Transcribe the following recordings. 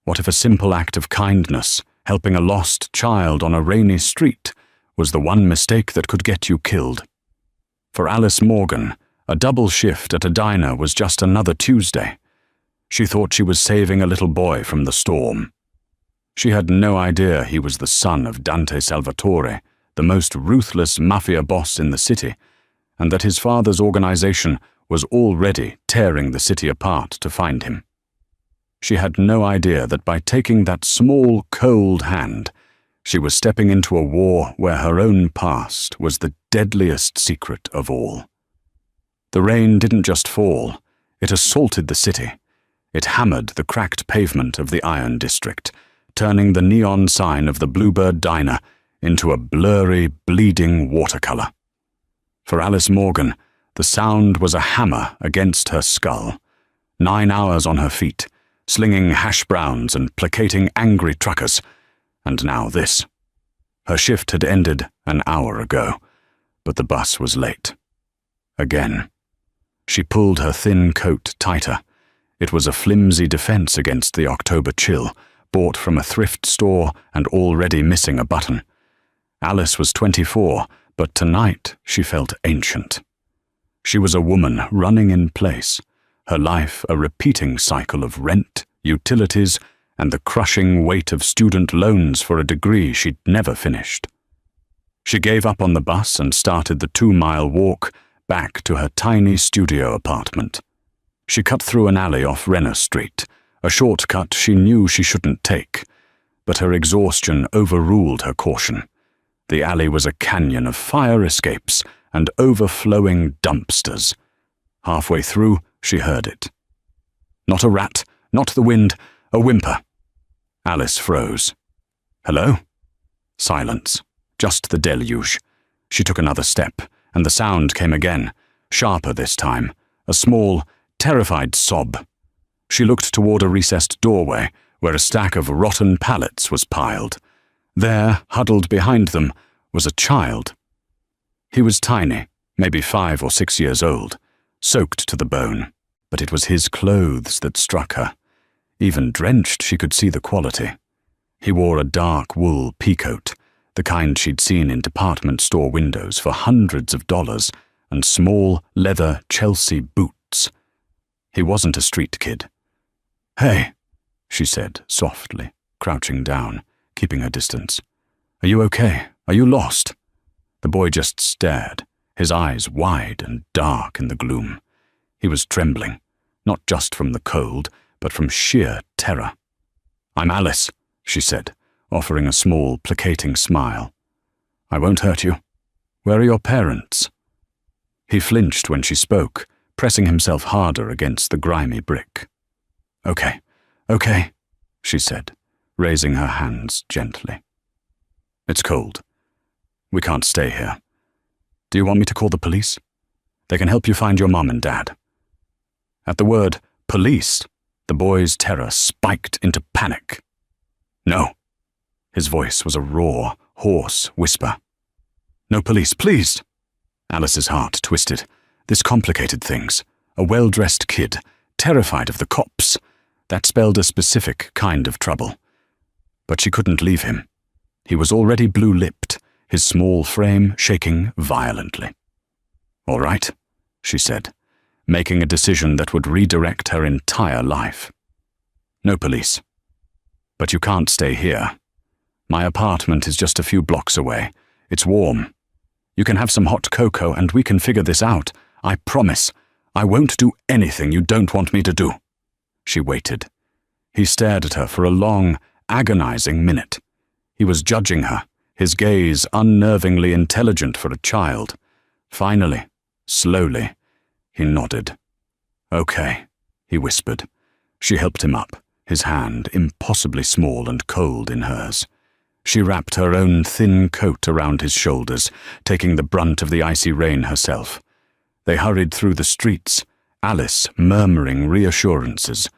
What if a simple act of kindness, helping a lost child on a rainy street, was the one mistake that could get you killed? For Alice Morgan, a double shift at a diner was just another Tuesday. She thought she was saving a little boy from the storm. She had no idea he was the son of Dante Salvatore, the most ruthless mafia boss in the city, and that his father's organization was already tearing the city apart to find him. She had no idea that by taking that small, cold hand, she was stepping into a war where her own past was the deadliest secret of all. The rain didn't just fall, it assaulted the city. It hammered the cracked pavement of the Iron District, turning the neon sign of the Bluebird Diner into a blurry, bleeding watercolor. For Alice Morgan, the sound was a hammer against her skull. 9 hours on her feet, slinging hash browns and placating angry truckers. And now this. Her shift had ended an hour ago, but the bus was late. Again. She pulled her thin coat tighter. It was a flimsy defense against the October chill, bought from a thrift store and already missing a button. Alice was 24, but tonight she felt ancient. She was a woman running in place, her life a repeating cycle of rent, utilities, and the crushing weight of student loans for a degree she'd never finished. She gave up on the bus and started the 2-mile walk back to her tiny studio apartment. She cut through an alley off Renner Street, a shortcut she knew she shouldn't take, but her exhaustion overruled her caution. The alley was a canyon of fire escapes and overflowing dumpsters. Halfway through, she heard it. Not a rat, not the wind, a whimper. Alice froze. Hello? Silence. Just the deluge. She took another step, and the sound came again, sharper this time, a small, terrified sob. She looked toward a recessed doorway where a stack of rotten pallets was piled. There, huddled behind them, was a child. He was tiny, maybe 5 or 6 years old, soaked to the bone, but it was his clothes that struck her. Even drenched, she could see the quality. He wore a dark wool peacoat, the kind she'd seen in department store windows for hundreds of dollars, and small leather Chelsea boots. He wasn't a street kid. "Hey," she said softly, crouching down, keeping her distance. "Are you okay? Are you lost?" The boy just stared, his eyes wide and dark in the gloom. He was trembling, not just from the cold, but from sheer terror. "I'm Alice," she said, offering a small, placating smile. "I won't hurt you. Where are your parents?" He flinched when she spoke, pressing himself harder against the grimy brick. Okay, she said, raising her hands gently. "It's cold. We can't stay here. Do you want me to call the police? They can help you find your mom and dad." At the word police, the boy's terror spiked into panic. "No." His voice was a raw, hoarse whisper. "No police, please." Alice's heart twisted. This complicated things. A well-dressed kid, terrified of the cops. That spelled a specific kind of trouble. But she couldn't leave him. He was already blue-lipped, his small frame shaking violently. "All right," she said, making a decision that would redirect her entire life. "No police. But you can't stay here. My apartment is just a few blocks away. It's warm. You can have some hot cocoa and we can figure this out. I promise. I won't do anything you don't want me to do." She waited. He stared at her for a long, agonizing minute. He was judging her, his gaze unnervingly intelligent for a child. Finally, slowly, he nodded. "Okay," he whispered. She helped him up, his hand impossibly small and cold in hers. She wrapped her own thin coat around his shoulders, taking the brunt of the icy rain herself. They hurried through the streets, Alice murmuring reassurances,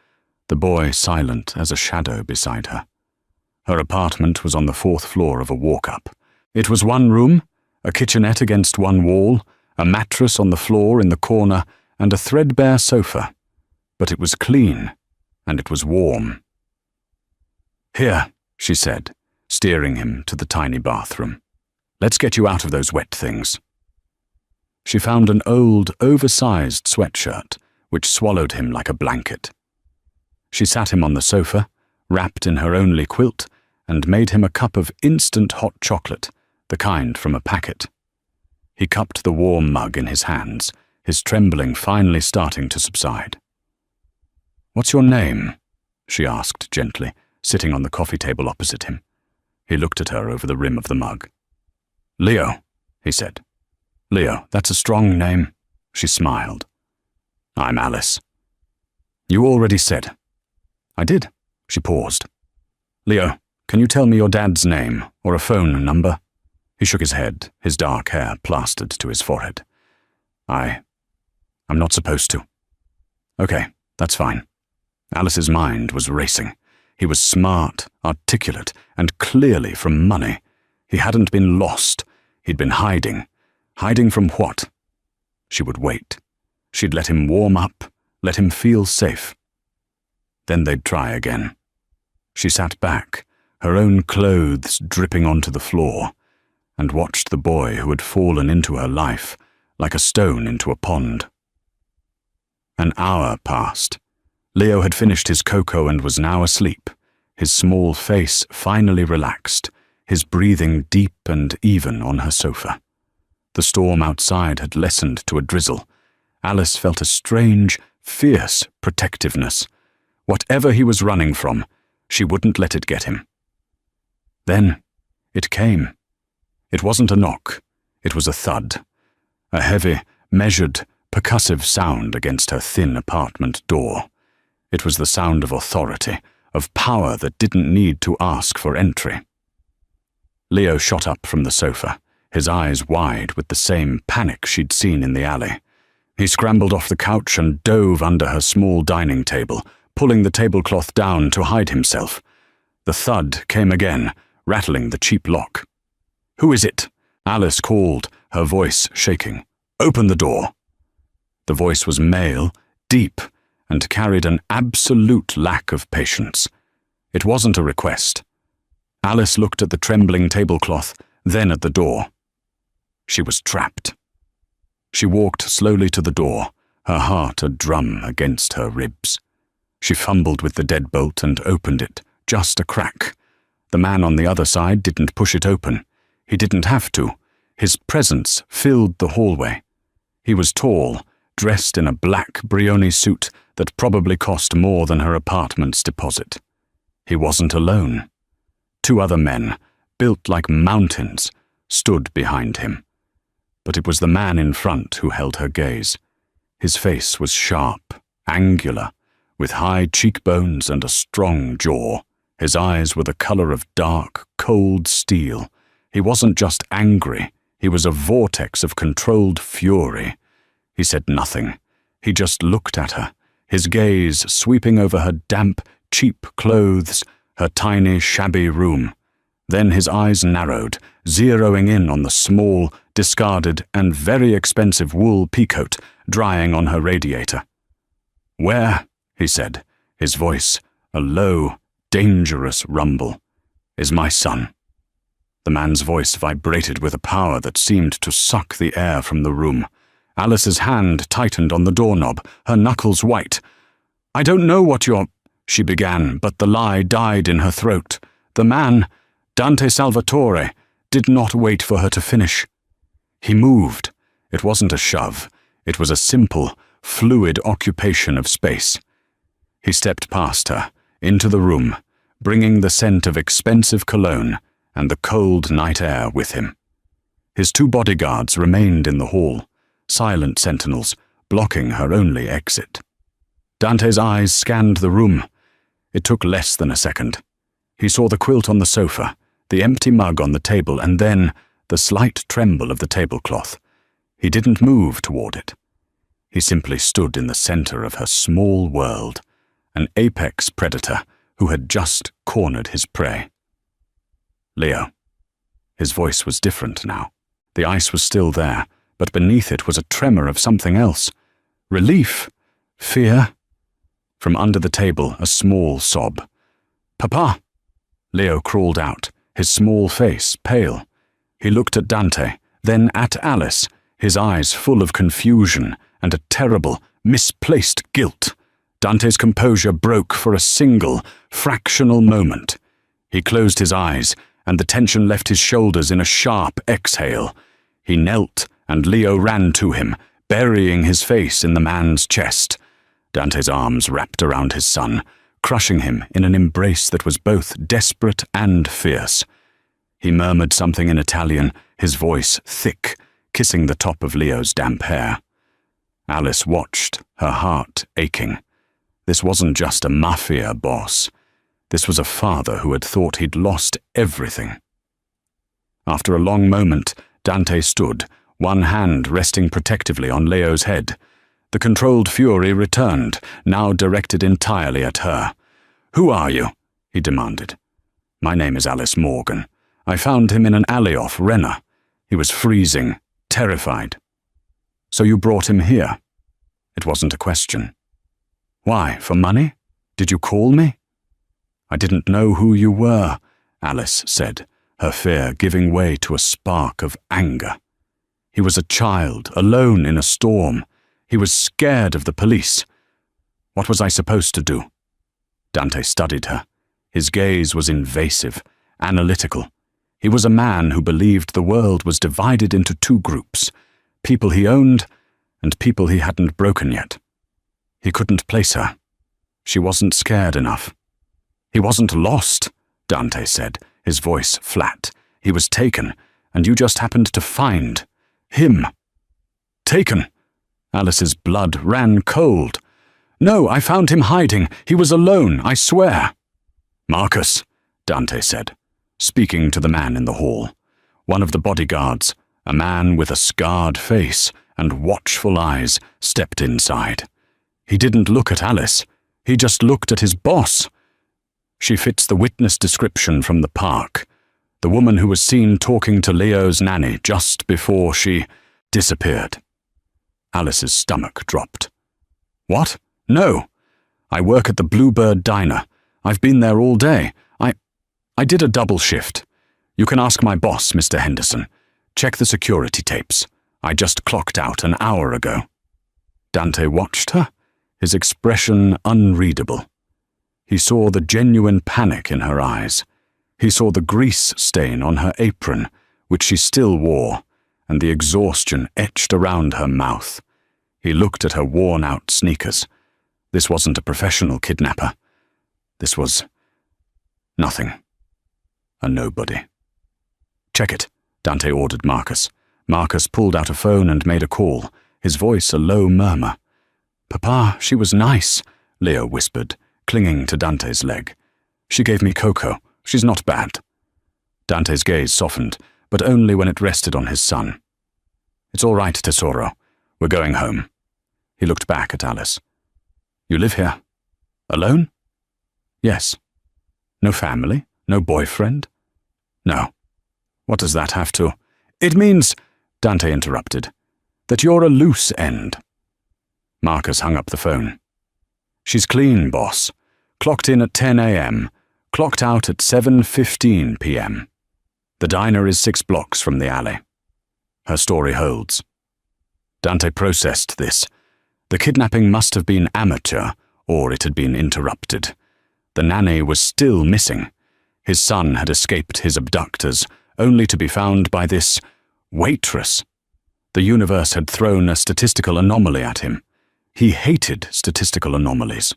the boy silent as a shadow beside her. Her apartment was on the 4th floor of a walk-up. It was one room, a kitchenette against one wall, a mattress on the floor in the corner, and a threadbare sofa. But it was clean, and it was warm. "Here," she said, steering him to the tiny bathroom. "Let's get you out of those wet things." She found an old, oversized sweatshirt, which swallowed him like a blanket. She sat him on the sofa, wrapped in her only quilt, and made him a cup of instant hot chocolate, the kind from a packet. He cupped the warm mug in his hands, his trembling finally starting to subside. "What's your name?" she asked gently, sitting on the coffee table opposite him. He looked at her over the rim of the mug. "Leo," he said. "Leo, that's a strong name." She smiled. "I'm Alice." "You already said." "I did." She paused. "Leo, can you tell me your dad's name or a phone number?" He shook his head, his dark hair plastered to his forehead. I'm not supposed to." "Okay, that's fine." Alice's mind was racing. He was smart, articulate, and clearly from money. He hadn't been lost. He'd been hiding. Hiding from what? She would wait. She'd let him warm up, let him feel safe. Then they'd try again. She sat back, her own clothes dripping onto the floor, and watched the boy who had fallen into her life like a stone into a pond. An hour passed. Leo had finished his cocoa and was now asleep, his small face finally relaxed, his breathing deep and even on her sofa. The storm outside had lessened to a drizzle. Alice felt a strange, fierce protectiveness. Whatever he was running from, she wouldn't let it get him. Then it came. It wasn't a knock. It was a thud. A heavy, measured, percussive sound against her thin apartment door. It was the sound of authority, of power that didn't need to ask for entry. Leo shot up from the sofa, his eyes wide with the same panic she'd seen in the alley. He scrambled off the couch and dove under her small dining table, pulling the tablecloth down to hide himself. The thud came again, rattling the cheap lock. "Who is it?" Alice called, her voice shaking. "Open the door." The voice was male, deep, and carried an absolute lack of patience. It wasn't a request. Alice looked at the trembling tablecloth, then at the door. She was trapped. She walked slowly to the door, her heart a drum against her ribs. She fumbled with the deadbolt and opened it, just a crack. The man on the other side didn't push it open. He didn't have to. His presence filled the hallway. He was tall, dressed in a black Brioni suit that probably cost more than her apartment's deposit. He wasn't alone. 2 other men, built like mountains, stood behind him. But it was the man in front who held her gaze. His face was sharp, angular, with high cheekbones and a strong jaw. His eyes were the color of dark, cold steel. He wasn't just angry, he was a vortex of controlled fury. He said nothing. He just looked at her, his gaze sweeping over her damp, cheap clothes, her tiny, shabby room. Then his eyes narrowed, zeroing in on the small, discarded, and very expensive wool peacoat drying on her radiator. "Where," he said, his voice a low, dangerous rumble, "is my son?" The man's voice vibrated with a power that seemed to suck the air from the room. Alice's hand tightened on the doorknob, her knuckles white. "I don't know what you're—" she began, but the lie died in her throat. The man, Dante Salvatore, did not wait for her to finish. He moved. It wasn't a shove. It was a simple, fluid occupation of space. He stepped past her, into the room, bringing the scent of expensive cologne and the cold night air with him. His 2 bodyguards remained in the hall, silent sentinels, blocking her only exit. Dante's eyes scanned the room. It took less than a second. He saw the quilt on the sofa, the empty mug on the table, and then the slight tremble of the tablecloth. He didn't move toward it. He simply stood in the center of her small world, an apex predator who had just cornered his prey. "Leo." His voice was different now. The ice was still there, but beneath it was a tremor of something else. Relief? Fear? From under the table, a small sob. "Papa!" Leo crawled out, his small face pale. He looked at Dante, then at Alice, his eyes full of confusion and a terrible, misplaced guilt. Dante's composure broke for a single, fractional moment. He closed his eyes, and the tension left his shoulders in a sharp exhale. He knelt, and Leo ran to him, burying his face in the man's chest. Dante's arms wrapped around his son, crushing him in an embrace that was both desperate and fierce. He murmured something in Italian, his voice thick, kissing the top of Leo's damp hair. Alice watched, her heart aching. This wasn't just a Mafia boss. This was a father who had thought he'd lost everything. After a long moment, Dante stood, one hand resting protectively on Leo's head. The controlled fury returned, now directed entirely at her. "Who are you?" he demanded. "My name is Alice Morgan. I found him in an alley off Renner. He was freezing, terrified." "So you brought him here?" It wasn't a question. "Why, for money? Did you call me?" "I didn't know who you were," Alice said, her fear giving way to a spark of anger. He was a child, alone in a storm. He was scared of the police. What was I supposed to do? Dante studied her. His gaze was invasive, analytical. He was a man who believed the world was divided into two groups, people he owned and people he hadn't broken yet. He couldn't place her. She wasn't scared enough. "He wasn't lost," Dante said, his voice flat. "He was taken, and you just happened to find him." "Taken?" Alice's blood ran cold. "No, I found him hiding. He was alone, I swear." "Marcus," Dante said, speaking to the man in the hall. One of the bodyguards, a man with a scarred face and watchful eyes, stepped inside. He didn't look at Alice. He just looked at his boss. "She fits the witness description from the park. The woman who was seen talking to Leo's nanny just before she disappeared." Alice's stomach dropped. "What? No. I work at the Bluebird Diner. I've been there all day. I did a double shift. You can ask my boss, Mr. Henderson. Check the security tapes. I just clocked out an hour ago." Dante watched her, his expression unreadable. He saw the genuine panic in her eyes. He saw the grease stain on her apron, which she still wore, and the exhaustion etched around her mouth. He looked at her worn-out sneakers. This wasn't a professional kidnapper. This was nothing. A nobody. "Check it," Dante ordered Marcus. Marcus pulled out a phone and made a call, his voice a low murmur. "Papa, she was nice," Leo whispered, clinging to Dante's leg. "She gave me cocoa. She's not bad." Dante's gaze softened, but only when it rested on his son. "It's all right, Tesoro. We're going home." He looked back at Alice. "You live here? Alone?" "Yes." "No family? No boyfriend?" "No." "What does that have to—" "It means," Dante interrupted, "that you're a loose end." Marcus hung up the phone. "She's clean, boss. Clocked in at 10 a.m., clocked out at 7:15 p.m. The diner is 6 blocks from the alley. Her story holds." Dante processed this. The kidnapping must have been amateur, or it had been interrupted. The nanny was still missing. His son had escaped his abductors, only to be found by this waitress. The universe had thrown a statistical anomaly at him. He hated statistical anomalies.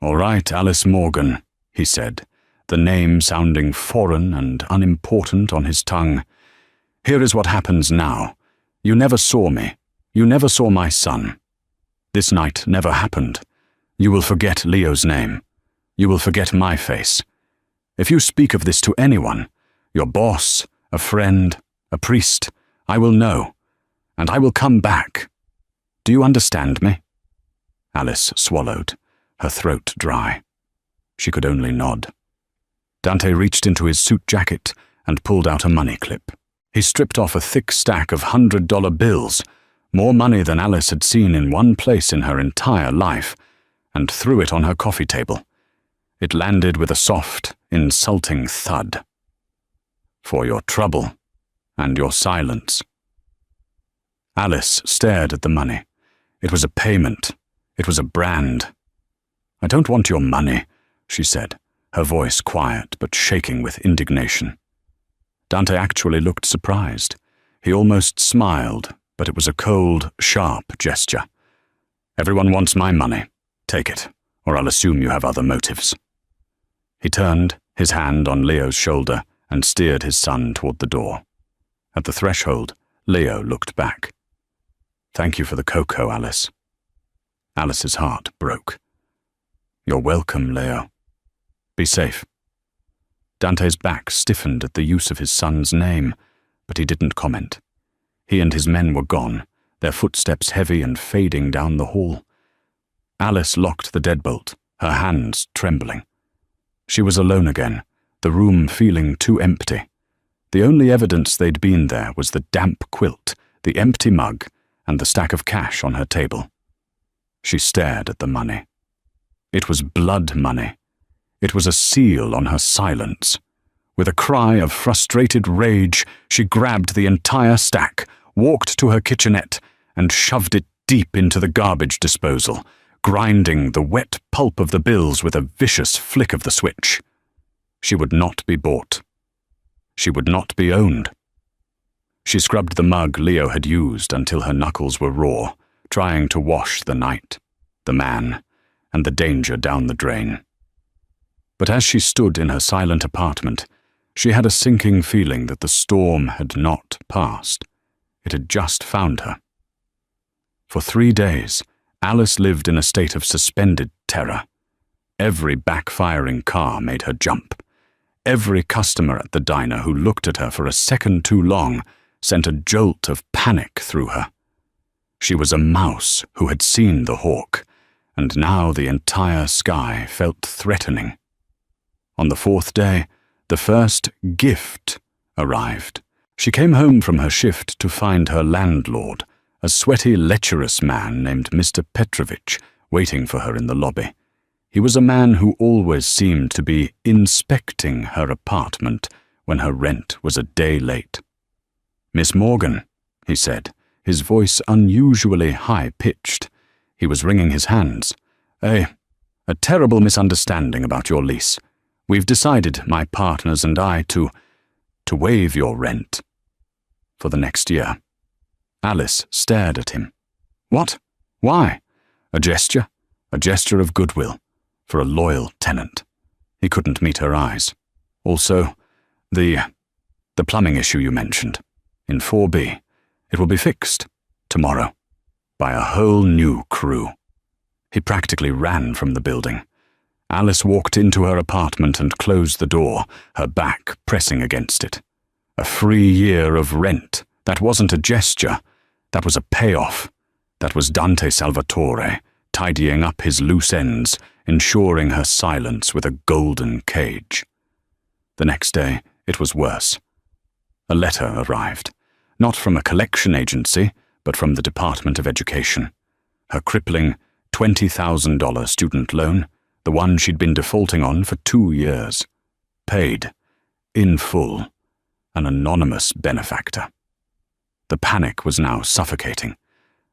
"All right, Alice Morgan," he said, the name sounding foreign and unimportant on his tongue. "Here is what happens now. You never saw me. You never saw my son. This night never happened. You will forget Leo's name. You will forget my face. If you speak of this to anyone, your boss, a friend, a priest, I will know, and I will come back. Do you understand me?" Alice swallowed, her throat dry. She could only nod. Dante reached into his suit jacket and pulled out a money clip. He stripped off a thick stack of $100 bills, more money than Alice had seen in one place in her entire life, and threw it on her coffee table. It landed with a soft, insulting thud. For your trouble and your silence. Alice stared at the money. It was a payment. It was a brand. I don't want your money, she said, her voice quiet but shaking with indignation. Dante actually looked surprised. He almost smiled, but it was a cold, sharp gesture. Everyone wants my money. Take it, or I'll assume you have other motives. He turned, his hand on Leo's shoulder, and steered his son toward the door. At the threshold, Leo looked back. Thank you for the cocoa, Alice. Alice's heart broke. You're welcome, Leo. Be safe. Dante's back stiffened at the use of his son's name, but he didn't comment. He and his men were gone, their footsteps heavy and fading down the hall. Alice locked the deadbolt, her hands trembling. She was alone again, the room feeling too empty. The only evidence they'd been there was the damp quilt, the empty mug, and the stack of cash on her table. She stared at the money. It was blood money. It was a seal on her silence. With a cry of frustrated rage, she grabbed the entire stack, walked to her kitchenette, and shoved it deep into the garbage disposal, grinding the wet pulp of the bills with a vicious flick of the switch. She would not be bought. She would not be owned. She scrubbed the mug Leo had used until her knuckles were raw, trying to wash the night, the man, and the danger down the drain. But as she stood in her silent apartment, she had a sinking feeling that the storm had not passed. It had just found her. For 3 days, Alice lived in a state of suspended terror. Every backfiring car made her jump. Every customer at the diner who looked at her for a second too long sent a jolt of panic through her. She was a mouse who had seen the hawk, and now the entire sky felt threatening. On the 4th day, the first gift arrived. She came home from her shift to find her landlord, a sweaty, lecherous man named Mr. Petrovich, waiting for her in the lobby. He was a man who always seemed to be inspecting her apartment when her rent was a day late. "Miss Morgan," he said, his voice unusually high-pitched. He was wringing his hands. A terrible misunderstanding about your lease. We've decided, my partners and I, to waive your rent for the next year." Alice stared at him. What? Why? A gesture of goodwill, for a loyal tenant. He couldn't meet her eyes. Also, the plumbing issue you mentioned, in 4B, it will be fixed tomorrow by a whole new crew. He practically ran from the building. Alice walked into her apartment and closed the door, her back pressing against it. A free year of rent. That wasn't a gesture. That was a payoff. That was Dante Salvatore, tidying up his loose ends, ensuring her silence with a golden cage. The next day, it was worse. A letter arrived, not from a collection agency, but from the Department of Education. Her crippling $20,000 student loan, the one she'd been defaulting on for 2 years. Paid, in full, an anonymous benefactor. The panic was now suffocating.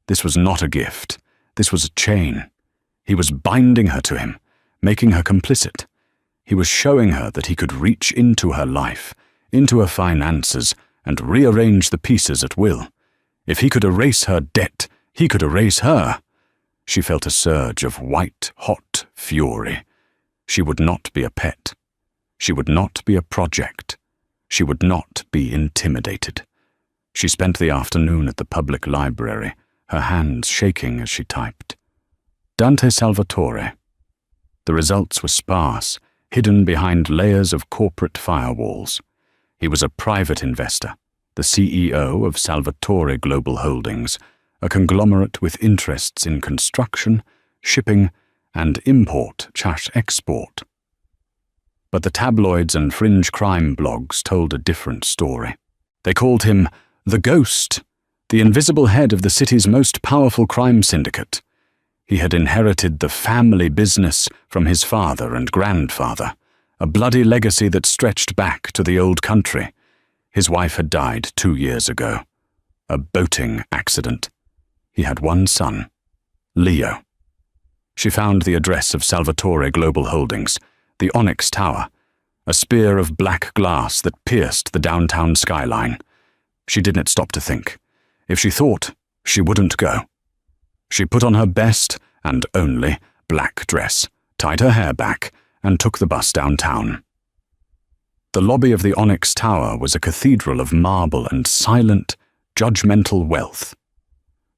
This was not a gift. This was a chain. He was binding her to him, making her complicit. He was showing her that he could reach into her life, into her finances, and rearrange the pieces at will. If he could erase her debt, he could erase her. She felt a surge of white-hot fury. She would not be a pet. She would not be a project. She would not be intimidated. She spent the afternoon at the public library, her hands shaking as she typed. Dante Salvatore. The results were sparse, hidden behind layers of corporate firewalls. He was a private investor, the CEO of Salvatore Global Holdings, a conglomerate with interests in construction, shipping, and import/export. But the tabloids and fringe crime blogs told a different story. They called him the Ghost, the invisible head of the city's most powerful crime syndicate. He had inherited the family business from his father and grandfather, a bloody legacy that stretched back to the old country. His wife had died 2 years ago. A boating accident. He had one son, Leo. She found the address of Salvatore Global Holdings, the Onyx Tower, a spear of black glass that pierced the downtown skyline. She didn't stop to think. If she thought, she wouldn't go. She put on her best and only black dress, tied her hair back, and took the bus downtown. The lobby of the Onyx Tower was a cathedral of marble and silent, judgmental wealth.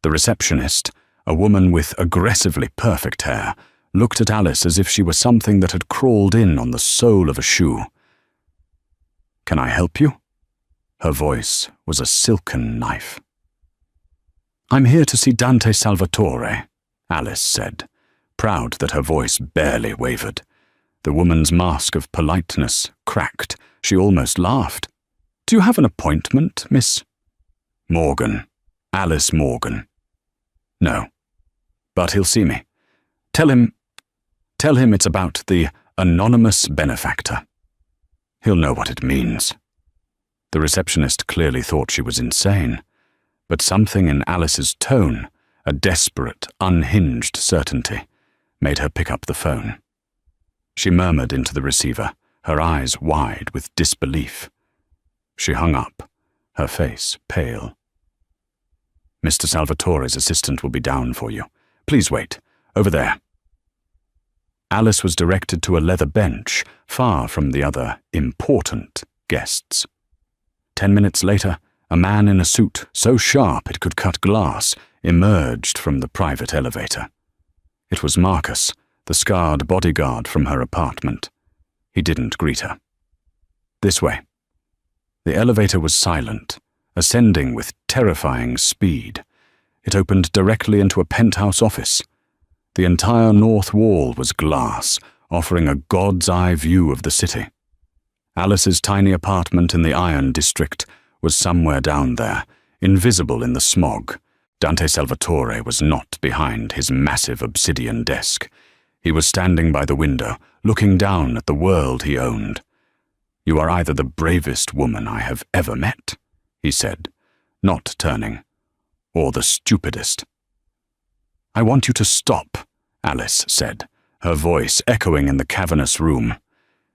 The receptionist, a woman with aggressively perfect hair, looked at Alice as if she were something that had crawled in on the sole of a shoe. "Can I help you?" Her voice was a silken knife. "I'm here to see Dante Salvatore," Alice said, proud that her voice barely wavered. The woman's mask of politeness cracked. She almost laughed. "Do you have an appointment, Miss?" "Morgan. Alice Morgan." "No. But he'll see me. Tell him it's about the anonymous benefactor. He'll know what it means." The receptionist clearly thought she was insane, but something in Alice's tone, a desperate, unhinged certainty, made her pick up the phone. She murmured into the receiver, her eyes wide with disbelief. She hung up, her face pale. "Mr. Salvatore's assistant will be down for you. Please wait. Over there." Alice was directed to a leather bench, far from the other important guests. 10 minutes later, a man in a suit so sharp it could cut glass emerged from the private elevator. It was Marcus, the scarred bodyguard from her apartment. He didn't greet her. "This way." The elevator was silent, ascending with terrifying speed. It opened directly into a penthouse office. The entire north wall was glass, offering a god's-eye view of the city. Alice's tiny apartment in the Iron District was somewhere down there, invisible in the smog. Dante Salvatore was not behind his massive obsidian desk. He was standing by the window, looking down at the world he owned. "You are either the bravest woman I have ever met," he said, not turning, "or the stupidest." "I want you to stop," Alice said, her voice echoing in the cavernous room.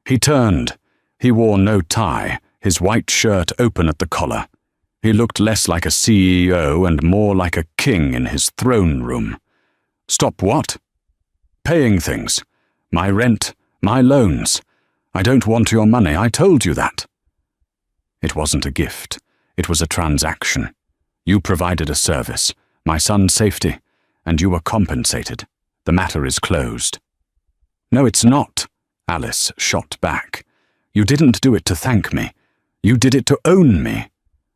He turned. He wore no tie, his white shirt open at the collar. He looked less like a CEO and more like a king in his throne room. "Stop what?" "Paying things. My rent, my loans. I don't want your money, I told you that." "It wasn't a gift. It was a transaction. You provided a service, my son's safety, and you were compensated. The matter is closed." "No, it's not," Alice shot back. "You didn't do it to thank me. You did it to own me,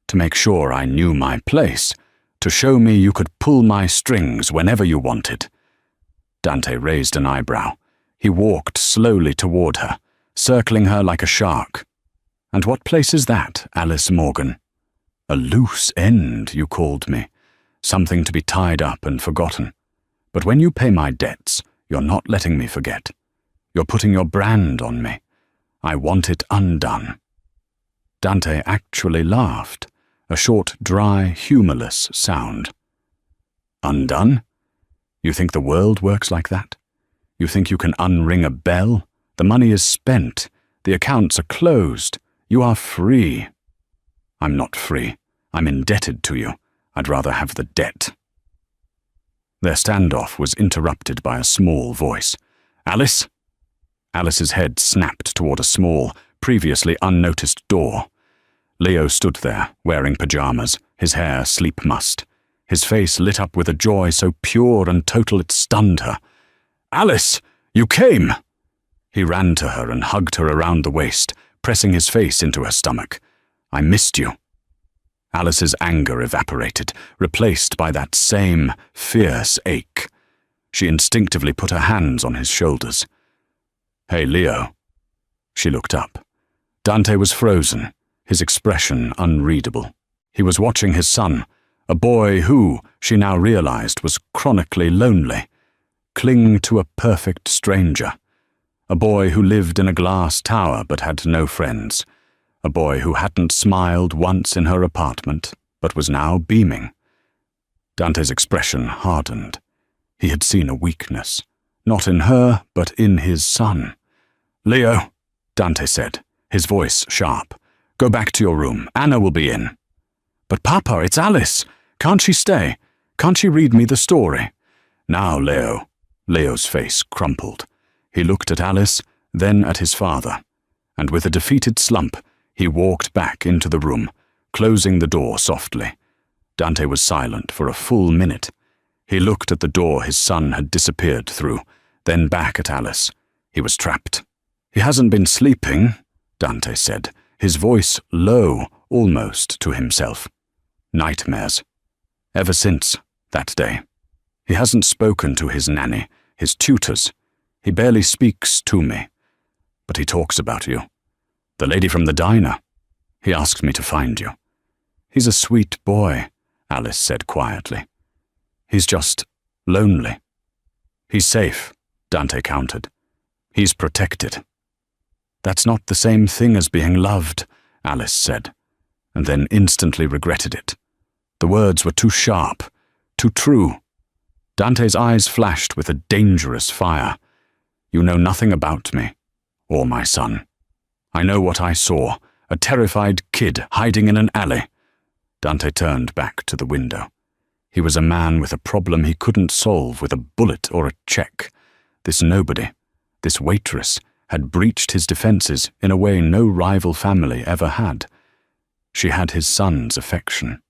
to make sure I knew my place, to show me you could pull my strings whenever you wanted." Dante raised an eyebrow. He walked slowly toward her, circling her like a shark. "And what place is that, Alice Morgan?" "A loose end, you called me. Something to be tied up and forgotten. But when you pay my debts, you're not letting me forget. You're putting your brand on me. I want it undone." Dante actually laughed, a short, dry, humorless sound. "Undone? You think the world works like that? You think you can unring a bell? The money is spent. The accounts are closed. You are free." "I'm not free. I'm indebted to you. I'd rather have the debt." Their standoff was interrupted by a small voice. "Alice?" Alice's head snapped toward a small, previously unnoticed door. Leo stood there, wearing pajamas, his hair sleep-mussed. His face lit up with a joy so pure and total it stunned her. "Alice, you came!" He ran to her and hugged her around the waist, pressing his face into her stomach. "I missed you." Alice's anger evaporated, replaced by that same fierce ache. She instinctively put her hands on his shoulders. "Hey, Leo." She looked up. Dante was frozen, his expression unreadable. He was watching his son, a boy who, she now realized, was chronically lonely, cling to a perfect stranger. A boy who lived in a glass tower but had no friends. A boy who hadn't smiled once in her apartment but was now beaming. Dante's expression hardened. He had seen a weakness, not in her but in his son. "Leo," Dante said, his voice sharp. "Go back to your room. Anna will be in." "But Papa, it's Alice. Can't she stay? Can't she read me the story?" "Now, Leo." Leo's face crumpled. He looked at Alice, then at his father, and with a defeated slump, he walked back into the room, closing the door softly. Dante was silent for a full minute. He looked at the door his son had disappeared through, then back at Alice. He was trapped. "He hasn't been sleeping," Dante said, his voice low, almost to himself. "Nightmares. Ever since that day. He hasn't spoken to his nanny, his tutors. He barely speaks to me. But he talks about you. The lady from the diner. He asked me to find you." "He's a sweet boy," Alice said quietly. "He's just lonely." "He's safe," Dante countered. "He's protected." "That's not the same thing as being loved," Alice said, and then instantly regretted it. The words were too sharp, too true. Dante's eyes flashed with a dangerous fire. "You know nothing about me, or my son. I know what I saw, a terrified kid hiding in an alley." Dante turned back to the window. He was a man with a problem he couldn't solve with a bullet or a check. This nobody, this waitress, had breached his defenses in a way no rival family ever had. She had his son's affection.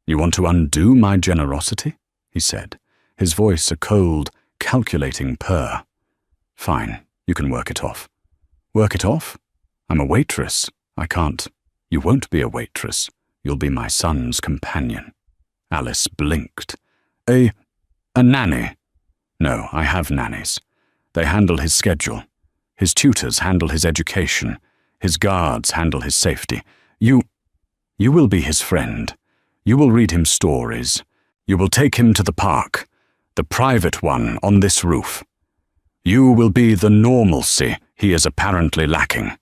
"You want to undo my generosity?" he said, his voice a cold, calculating purr. "Fine, you can work it off." "Work it off? I'm a waitress. I can't." "You won't be a waitress. You'll be my son's companion." Alice blinked. A nanny?" "No, I have nannies. They handle his schedule. His tutors handle his education. His guards handle his safety. You will be his friend. You will read him stories. You will take him to the park, the private one on this roof. You will be the normalcy he is apparently lacking.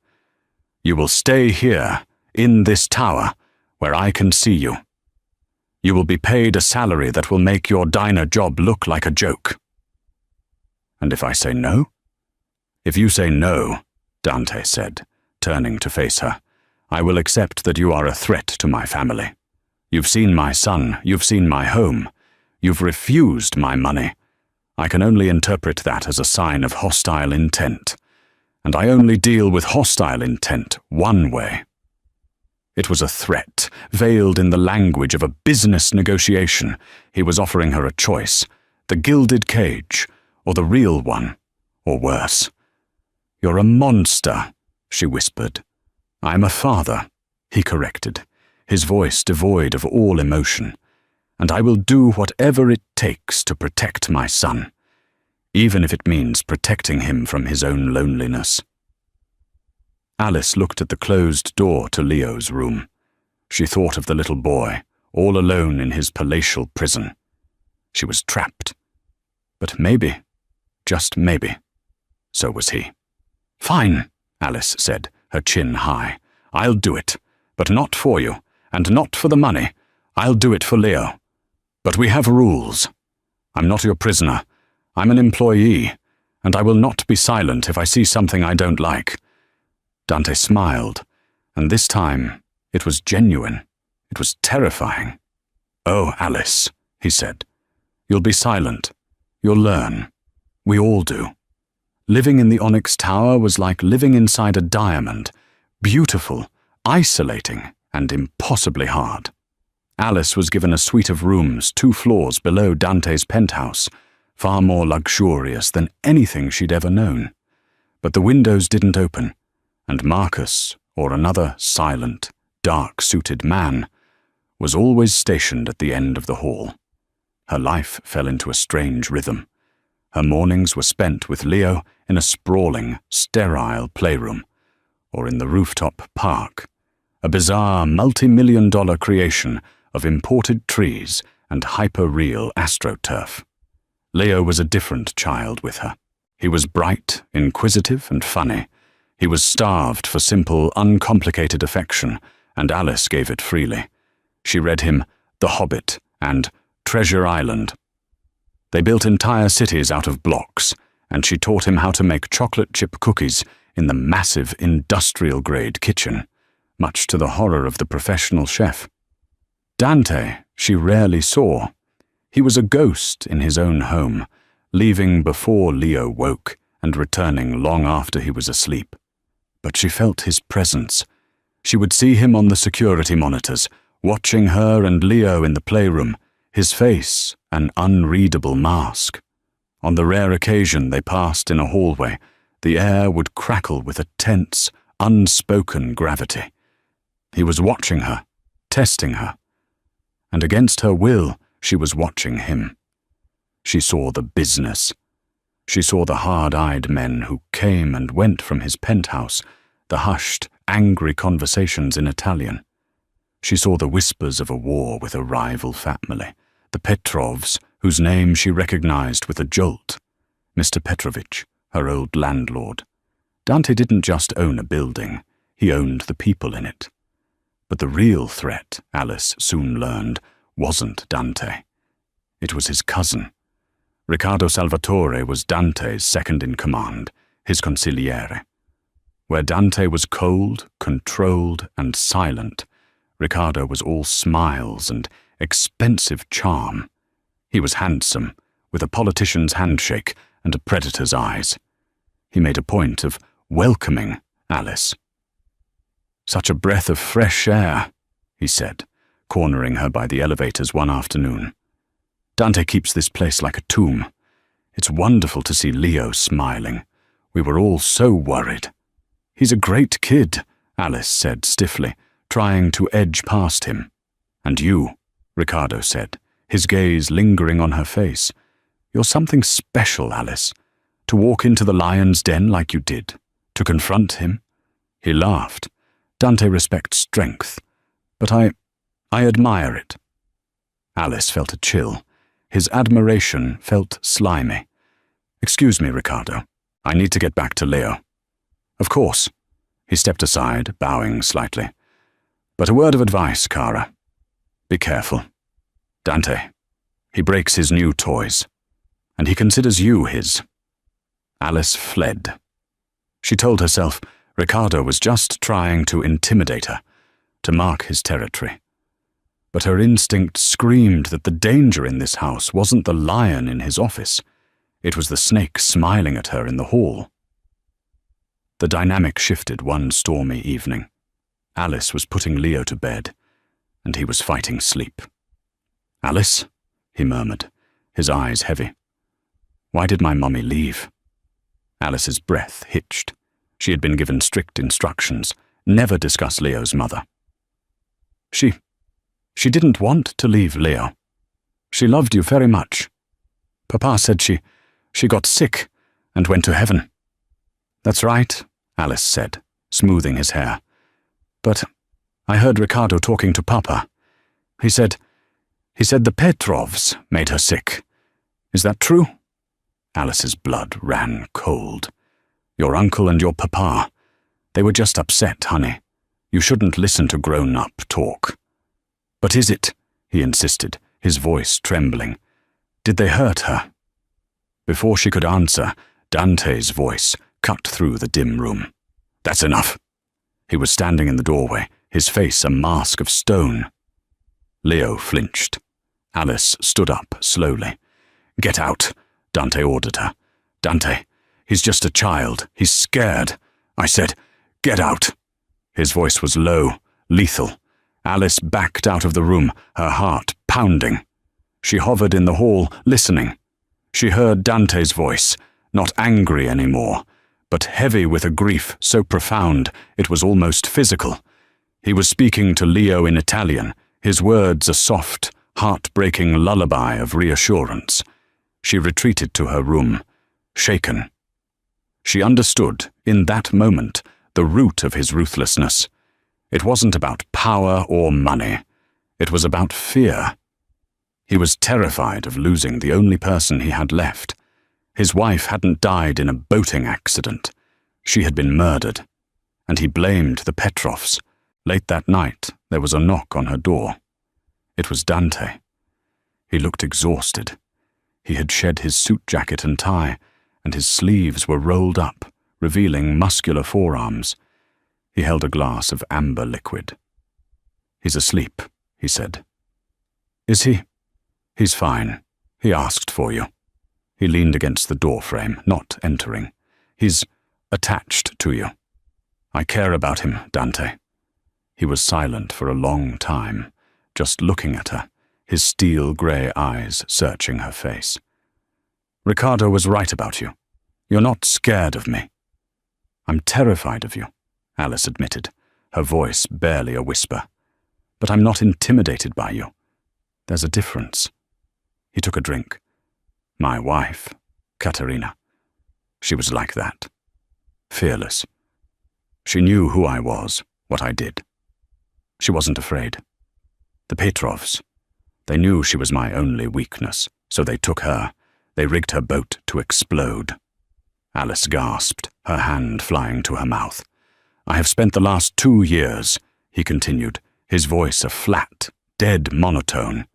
You will stay here, in this tower, where I can see you. You will be paid a salary that will make your diner job look like a joke." "And if I say no?" "If you say no," Dante said, turning to face her, "I will accept that you are a threat to my family. You've seen my son, you've seen my home. You've refused my money. I can only interpret that as a sign of hostile intent. And I only deal with hostile intent one way." It was a threat, veiled in the language of a business negotiation. He was offering her a choice, the gilded cage, or the real one, or worse. "You're a monster," she whispered. "I'm a father," he corrected, his voice devoid of all emotion. "And I will do whatever it takes to protect my son, even if it means protecting him from his own loneliness." Alice looked at the closed door to Leo's room. She thought of the little boy, all alone in his palatial prison. She was trapped. But maybe, just maybe, so was he. "Fine," Alice said, her chin high. "I'll do it, but not for you, and not for the money. I'll do it for Leo. But we have rules. I'm not your prisoner. I'm an employee, and I will not be silent if I see something I don't like." Dante smiled, and this time it was genuine. It was terrifying. "Oh, Alice," he said, "you'll be silent. You'll learn. We all do." Living in the Onyx Tower was like living inside a diamond, beautiful, isolating, and impossibly hard. Alice was given a suite of rooms 2 floors below Dante's penthouse, far more luxurious than anything she'd ever known. But the windows didn't open, and Marcus, or another silent, dark-suited man, was always stationed at the end of the hall. Her life fell into a strange rhythm. Her mornings were spent with Leo in a sprawling, sterile playroom, or in the rooftop park, a bizarre multi-million-dollar creation of imported trees and hyper-real astroturf. Leo was a different child with her. He was bright, inquisitive, and funny. He was starved for simple, uncomplicated affection, and Alice gave it freely. She read him The Hobbit and Treasure Island. They built entire cities out of blocks, and she taught him how to make chocolate chip cookies in the massive industrial-grade kitchen, much to the horror of the professional chef. Dante she rarely saw. He was a ghost in his own home, leaving before Leo woke and returning long after he was asleep. But she felt his presence. She would see him on the security monitors, watching her and Leo in the playroom, his face an unreadable mask. On the rare occasion they passed in a hallway, the air would crackle with a tense, unspoken gravity. He was watching her, testing her. And against her will, she was watching him. She saw the business. She saw the hard-eyed men who came and went from his penthouse, the hushed, angry conversations in Italian. She saw the whispers of a war with a rival family, the Petrovs, whose name she recognized with a jolt. Mr. Petrovich, her old landlord. Dante didn't just own a building, he owned the people in it. But the real threat, Alice soon learned, wasn't Dante. It was his cousin. Riccardo Salvatore was Dante's second-in-command, his consigliere. Where Dante was cold, controlled, and silent, Riccardo was all smiles and expensive charm. He was handsome, with a politician's handshake and a predator's eyes. He made a point of welcoming Alice. "Such a breath of fresh air," he said, cornering her by the elevators one afternoon. "Dante keeps this place like a tomb. It's wonderful to see Leo smiling. We were all so worried." "He's a great kid," Alice said stiffly, trying to edge past him. "And you," Riccardo said, his gaze lingering on her face. "You're something special, Alice. To walk into the lion's den like you did. To confront him." He laughed. "Dante respects strength, but I admire it." Alice felt a chill. His admiration felt slimy. "Excuse me, Riccardo. I need to get back to Leo." "Of course." He stepped aside, bowing slightly. "But a word of advice, Cara. Be careful. Dante, he breaks his new toys, and he considers you his." Alice fled. She told herself Riccardo was just trying to intimidate her, to mark his territory. But her instinct screamed that the danger in this house wasn't the lion in his office. It was the snake smiling at her in the hall. The dynamic shifted one stormy evening. Alice was putting Leo to bed, and he was fighting sleep. "Alice," he murmured, his eyes heavy. "Why did my mummy leave?" Alice's breath hitched. She had been given strict instructions, never discuss Leo's mother. She didn't want to leave Leo. She loved you very much. Papa said she got sick and went to heaven." "That's right," Alice said, smoothing his hair. "But I heard Riccardo talking to Papa. He said the Petrovs made her sick. Is that true?" Alice's blood ran cold. "Your uncle and your papa. They were just upset, honey. You shouldn't listen to grown-up talk." "But is it?" he insisted, his voice trembling. "Did they hurt her?" Before she could answer, Dante's voice cut through the dim room. "That's enough." He was standing in the doorway, his face a mask of stone. Leo flinched. Alice stood up slowly. "Get out," Dante ordered her. "Dante, he's just a child. He's scared. I said, get out." His voice was low, lethal. Alice backed out of the room, her heart pounding. She hovered in the hall, listening. She heard Dante's voice, not angry anymore, but heavy with a grief so profound it was almost physical. He was speaking to Leo in Italian, his words a soft, heart-breaking lullaby of reassurance. She retreated to her room, shaken. She understood, in that moment, the root of his ruthlessness. It wasn't about power or money. It was about fear. He was terrified of losing the only person he had left, His wife hadn't died in a boating accident. She had been murdered, and he blamed the Petrovs. Late that night, there was a knock on her door. It was Dante. He looked exhausted. He had shed his suit jacket and tie, and his sleeves were rolled up, revealing muscular forearms. He held a glass of amber liquid. "He's asleep," he said. "Is he?" "He's fine. He asked for you." He leaned against the doorframe, not entering. "He's attached to you." "I care about him, Dante." He was silent for a long time, just looking at her, his steel-grey eyes searching her face. "Ricardo was right about you. You're not scared of me." "I'm terrified of you," Alice admitted, her voice barely a whisper. "But I'm not intimidated by you. There's a difference." He took a drink. "My wife, Katerina. She was like that. Fearless. She knew who I was, what I did. She wasn't afraid. The Petrovs, they knew she was my only weakness, so they took her. They rigged her boat to explode." Alice gasped, her hand flying to her mouth. "I have spent the last 2 years," he continued, his voice a flat, dead monotone,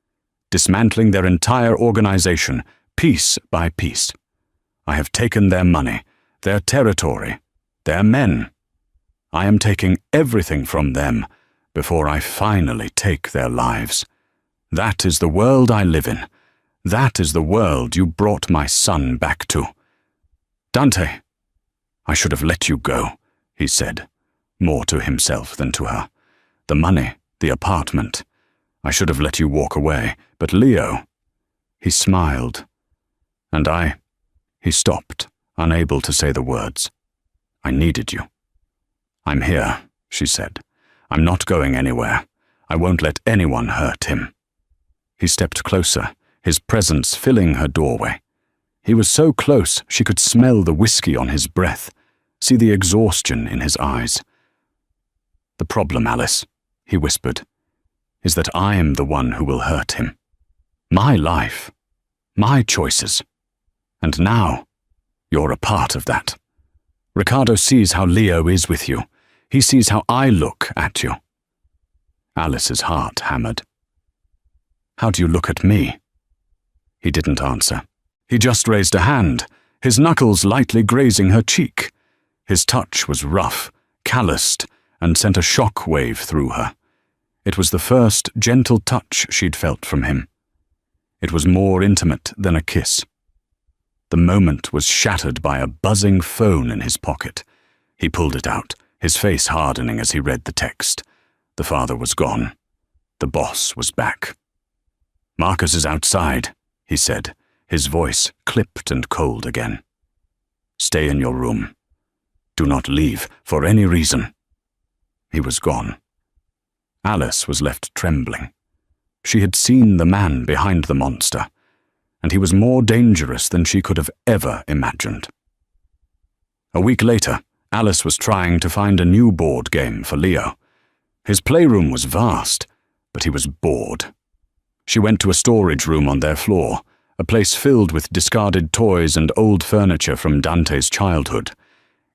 "dismantling their entire organization, piece by piece. I have taken their money, their territory, their men. I am taking everything from them before I finally take their lives. That is the world I live in. That is the world you brought my son back to. Dante, I should have let you go," he said, more to himself than to her. "The money, the apartment. I should have let you walk away, but Leo..." He smiled. "And I..." He stopped, unable to say the words. "I needed you." "I'm here," she said. "I'm not going anywhere. I won't let anyone hurt him." He stepped closer, his presence filling her doorway. He was so close she could smell the whiskey on his breath, see the exhaustion in his eyes. "The problem, Alice," he whispered, "is that I am the one who will hurt him. My life, my choices. And now, you're a part of that. Ricardo sees how Leo is with you. He sees how I look at you." Alice's heart hammered. "How do you look at me?" He didn't answer. He just raised a hand, his knuckles lightly grazing her cheek. His touch was rough, calloused, and sent a shock wave through her. It was the first gentle touch she'd felt from him. It was more intimate than a kiss. The moment was shattered by a buzzing phone in his pocket. He pulled it out, his face hardening as he read the text. The father was gone. The boss was back. "Marcus is outside," he said, his voice clipped and cold again. "Stay in your room. Do not leave for any reason." He was gone. Alice was left trembling. She had seen the man behind the monster, and he was more dangerous than she could have ever imagined. A week later, Alice was trying to find a new board game for Leo. His playroom was vast, but he was bored. She went to a storage room on their floor, a place filled with discarded toys and old furniture from Dante's childhood.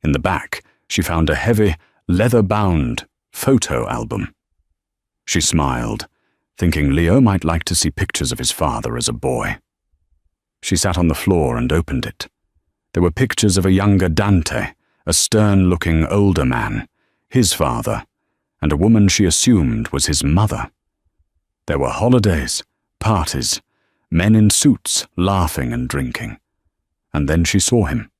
In the back, she found a heavy, leather-bound photo album. She smiled, thinking Leo might like to see pictures of his father as a boy. She sat on the floor and opened it. There were pictures of a younger Dante, a stern-looking older man, his father, and a woman she assumed was his mother. There were holidays, parties, men in suits laughing and drinking. And then she saw him.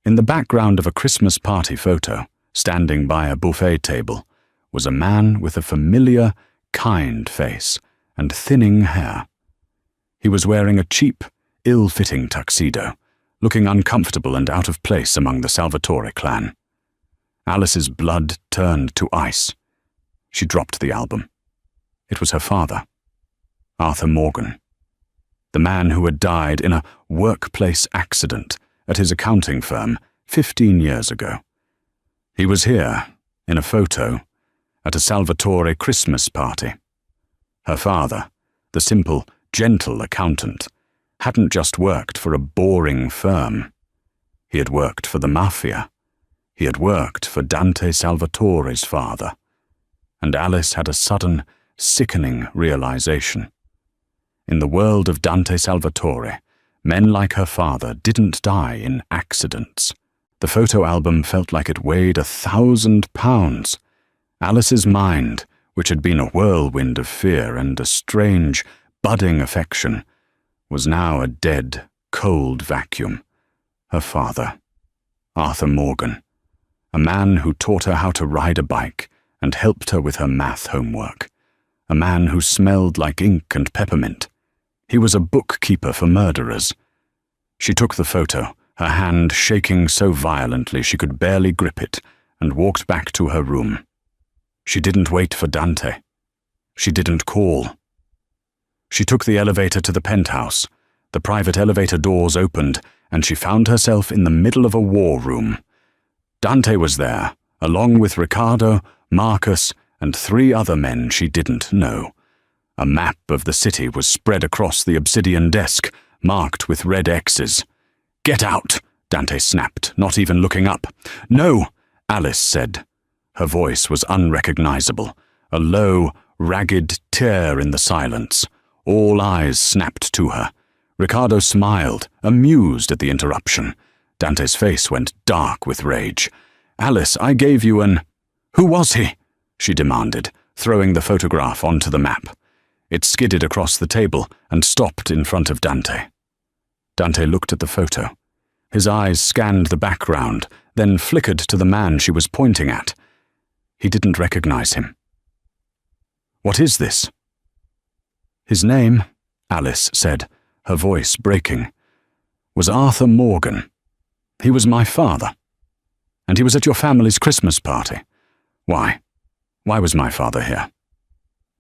In the background of a Christmas party photo, standing by a buffet table, was a man with a familiar, kind face and thinning hair. He was wearing a cheap, ill-fitting tuxedo, looking uncomfortable and out of place among the Salvatore clan. Alice's blood turned to ice. She dropped the album. It was her father, Arthur Morgan, the man who had died in a workplace accident at his accounting firm 15 years ago. He was here, in a photo, at a Salvatore Christmas party. Her father, the simple, gentle accountant, hadn't just worked for a boring firm. He had worked for the Mafia. He had worked for Dante Salvatore's father. And Alice had a sudden, sickening realization. In the world of Dante Salvatore, men like her father didn't die in accidents. The photo album felt like it weighed 1,000 pounds. Alice's mind, which had been a whirlwind of fear and a strange, budding affection, was now a dead, cold vacuum. Her father, Arthur Morgan, a man who taught her how to ride a bike and helped her with her math homework, a man who smelled like ink and peppermint. He was a bookkeeper for murderers. She took the photo, her hand shaking so violently she could barely grip it, and walked back to her room. She didn't wait for Dante. She didn't call. She took the elevator to the penthouse. The private elevator doors opened, and she found herself in the middle of a war room. Dante was there, along with Ricardo, Marcus, and 3 other men she didn't know. A map of the city was spread across the obsidian desk, marked with red X's. "Get out!" Dante snapped, not even looking up. "No!" Alice said. Her voice was unrecognizable, a low, ragged tear in the silence. All eyes snapped to her. Ricardo smiled, amused at the interruption. Dante's face went dark with rage. "Alice, I gave you an—" "Who was he?" she demanded, throwing the photograph onto the map. It skidded across the table and stopped in front of Dante. Dante looked at the photo. His eyes scanned the background, then flickered to the man she was pointing at. He didn't recognize him. "What is this?" "His name," Alice said, her voice breaking, "was Arthur Morgan. He was my father. And he was at your family's Christmas party. Why? Why was my father here?"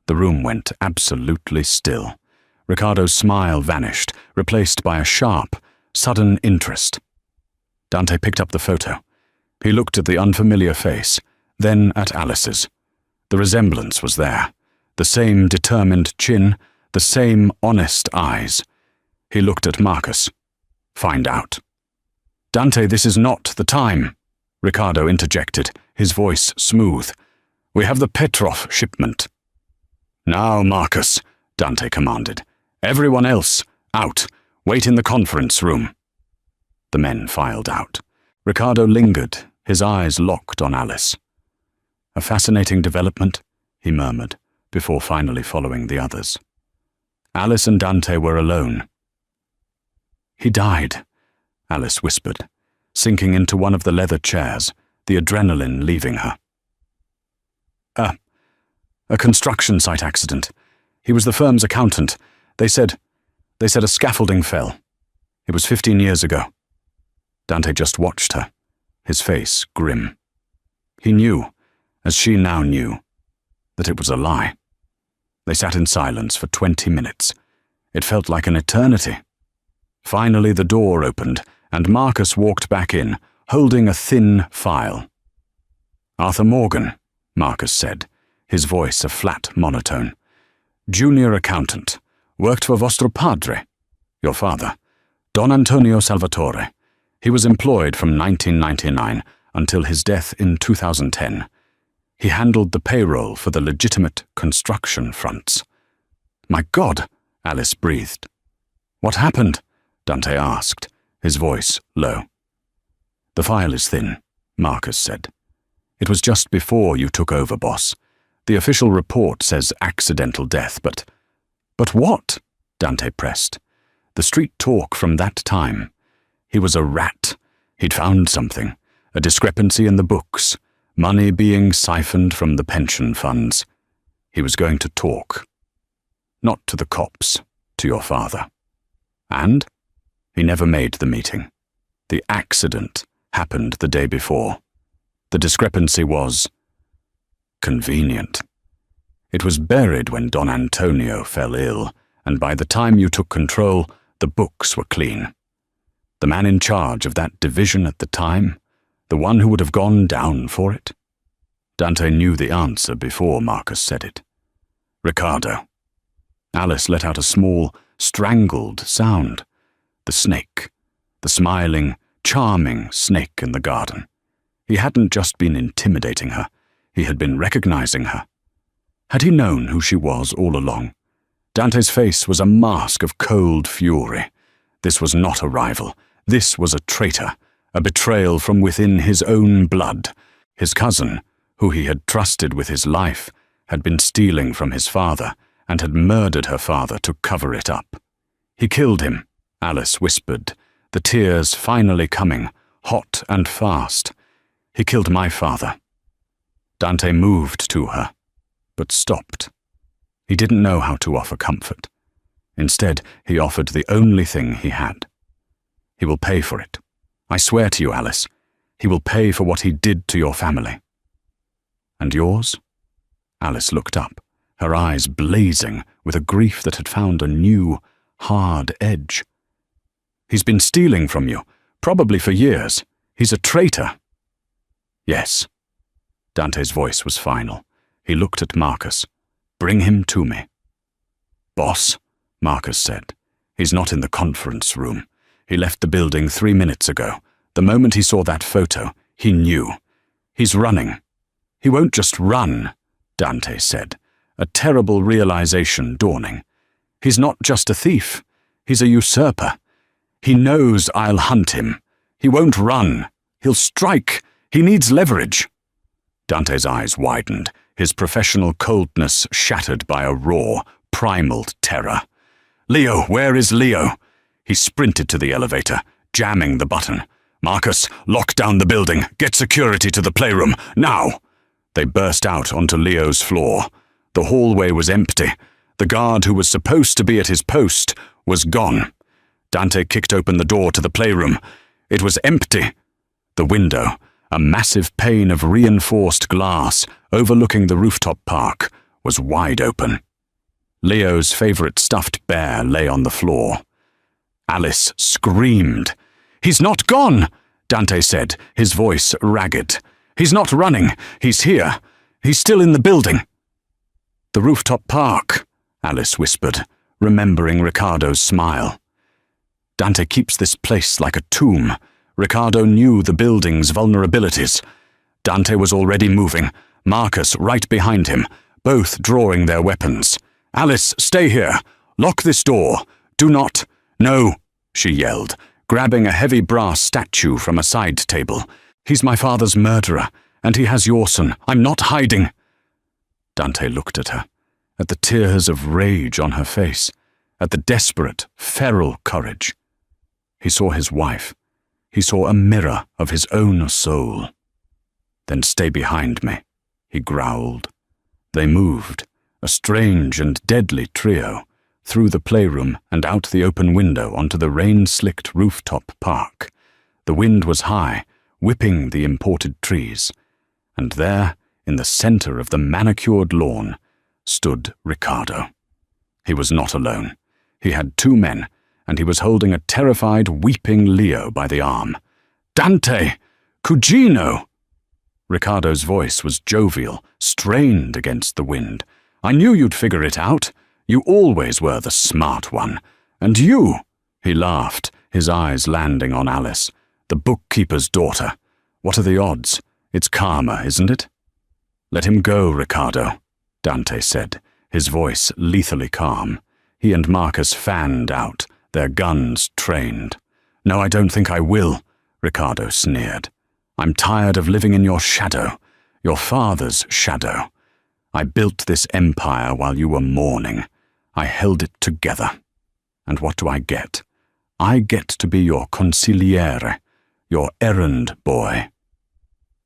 The room went absolutely still. Ricardo's smile vanished, replaced by a sharp, sudden interest. Dante picked up the photo. He looked at the unfamiliar face, then at Alice's. The resemblance was there. The same determined chin, the same honest eyes. He looked at Marcus. "Find out." "Dante, this is not the time," Ricardo interjected, his voice smooth. "We have the Petrov shipment." "Now, Marcus," Dante commanded. "Everyone else, out. Wait in the conference room." The men filed out. Ricardo lingered, his eyes locked on Alice. "A fascinating development," he murmured, before finally following the others. Alice and Dante were alone. "He died," Alice whispered, sinking into one of the leather chairs, the adrenaline leaving her. A construction site accident. He was the firm's accountant. They said a scaffolding fell. It was 15 years ago." Dante just watched her, his face grim. He knew, as she now knew, that it was a lie. They sat in silence for 20 minutes. It felt like an eternity. Finally, the door opened, and Marcus walked back in, holding a thin file. "Arthur Morgan," Marcus said, his voice a flat monotone. "Junior accountant. Worked for vostro padre, your father, Don Antonio Salvatore. He was employed from 1999 until his death in 2010. He handled the payroll for the legitimate construction fronts." "My God," Alice breathed. "What happened?" Dante asked, his voice low. "The file is thin," Marcus said. "It was just before you took over, boss. The official report says accidental death, but—" "But what?" Dante pressed. "The street talk from that time. He was a rat. He'd found something, a discrepancy in the books, money being siphoned from the pension funds. He was going to talk. Not to the cops, to your father. And he never made the meeting. The accident happened the day before. The discrepancy was convenient. It was buried when Don Antonio fell ill, and by the time you took control, the books were clean. The man in charge of that division at the time, the one who would have gone down for it?" Dante knew the answer before Marcus said it. "Ricardo." Alice let out a small, strangled sound, The snake. The smiling, charming snake in the garden. He hadn't just been intimidating her, he had been recognizing her. Had he known who she was all along? Dante's face was a mask of cold fury. This was not a rival. This was a traitor, a betrayal from within his own blood. His cousin, who he had trusted with his life, had been stealing from his father and had murdered her father to cover it up. He killed him, Alice whispered, the tears finally coming, hot and fast. He killed my father. Dante moved to her, but stopped. He didn't know how to offer comfort. Instead, he offered the only thing he had. He will pay for it. I swear to you, Alice, he will pay for what he did to your family. And yours? Alice looked up, her eyes blazing with a grief that had found a new, hard edge. He's been stealing from you, probably for years. He's a traitor. Yes. Dante's voice was final. He looked at Marcus. Bring him to me. Boss, Marcus said. He's not in the conference room. He left the building 3 minutes ago. The moment he saw that photo, he knew. He's running. He won't just run, Dante said, a terrible realization dawning. He's not just a thief. He's a usurper. He knows I'll hunt him. He won't run. He'll strike. He needs leverage. Dante's eyes widened, his professional coldness shattered by a raw, primal terror. Leo, where is Leo? He sprinted to the elevator, jamming the button. Marcus, lock down the building. Get security to the playroom, now! They burst out onto Leo's floor. The hallway was empty. The guard who was supposed to be at his post was gone. Dante kicked open the door to the playroom. It was empty. The window, a massive pane of reinforced glass overlooking the rooftop park, was wide open. Leo's favorite stuffed bear lay on the floor. Alice screamed. He's not gone, Dante said, his voice ragged. He's not running. He's here. He's still in the building. The rooftop park, Alice whispered, remembering Riccardo's smile. Dante keeps this place like a tomb. Riccardo knew the building's vulnerabilities. Dante was already moving, Marcus right behind him, both drawing their weapons. Alice, stay here. Lock this door. Do not. No, she yelled, grabbing a heavy brass statue from a side table. He's my father's murderer, and he has your son. I'm not hiding. Dante looked at her, at the tears of rage on her face, at the desperate, feral courage. He saw his wife. He saw a mirror of his own soul. Then stay behind me, he growled. They moved, a strange and deadly trio, through the playroom and out the open window onto the rain-slicked rooftop park. The wind was high, whipping the imported trees, and there, in the center of the manicured lawn, stood Riccardo. He was not alone. He had 2 men, and he was holding a terrified, weeping Leo by the arm. Dante! Cugino! Riccardo's voice was jovial, strained against the wind. I knew you'd figure it out. You always were the smart one. And you, he laughed, his eyes landing on Alice, the bookkeeper's daughter. What are the odds? It's karma, isn't it? Let him go, Riccardo, Dante said, his voice lethally calm. He and Marcus fanned out, their guns trained. No, I don't think I will, Riccardo sneered. I'm tired of living in your shadow, your father's shadow. I built this empire while you were mourning. I held it together. And what do I get? I get to be your consigliere, your errand boy.